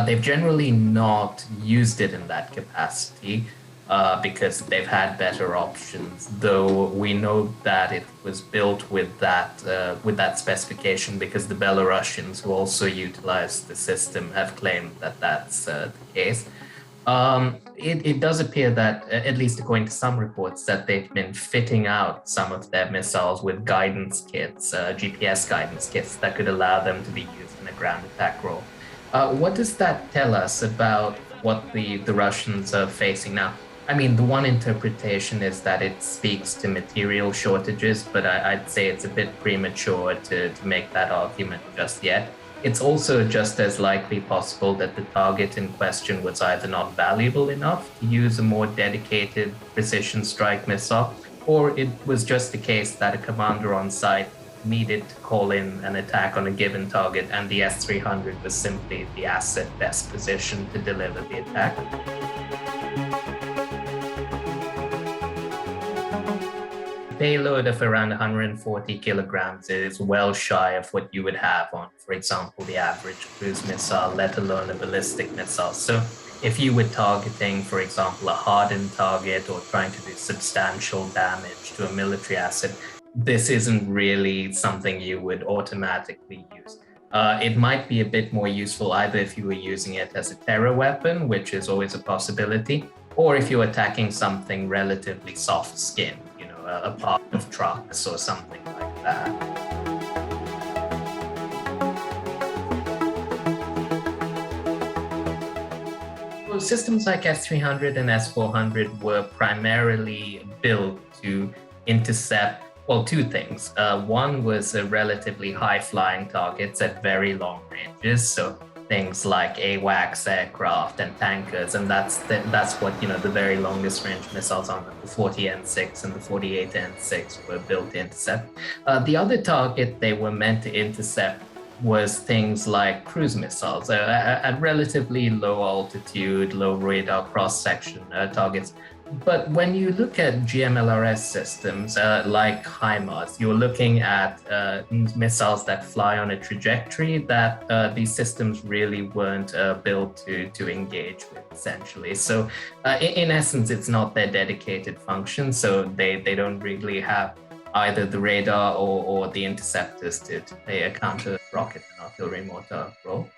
They've generally not used it in that capacity because they've had better options, though we know that it was built with that specification because the Belarusians who also utilize the system have claimed that that's the case. It does appear that, at least according to some reports, that they've been fitting out some of their missiles with guidance kits, GPS guidance kits that could allow them to be used in a ground attack role. What does that tell us about what the Russians are facing now? I mean, the one interpretation is that it speaks to material shortages, but I'd say it's a bit premature to make that argument just yet. It's also just as likely possible that the target in question was either not valuable enough to use a more dedicated precision strike missile, or it was just the case that a commander on site needed to call in an attack on a given target, and the S-300 was simply the asset best positioned to deliver the attack. Payload of around 140 kilograms is well shy of what you would have on, for example, the average cruise missile, let alone a ballistic missile. So if you were targeting, for example, a hardened target or trying to do substantial damage to a military asset, this isn't really something you would automatically use. It might be a bit more useful either if you were using it as a terror weapon, which is always a possibility, or if you're attacking something relatively soft-skinned, a part of trucks or something like that. Well, systems like S-300 and S-400 were primarily built to intercept, well, two things. One was relatively high-flying targets at very long ranges, so things like AWACS aircraft and tankers, and that's what the very longest range missiles on the 40N6 and the 48N6 were built to intercept. The other target they were meant to intercept was things like cruise missiles at relatively low altitude, low radar cross-section targets. But when you look at GMLRS systems like HIMARS, you're looking at missiles that fly on a trajectory that these systems really weren't built to engage with, essentially. So in essence, it's not their dedicated function, so they don't really have either the radar or the interceptors to play a counter rocket and artillery mortar role.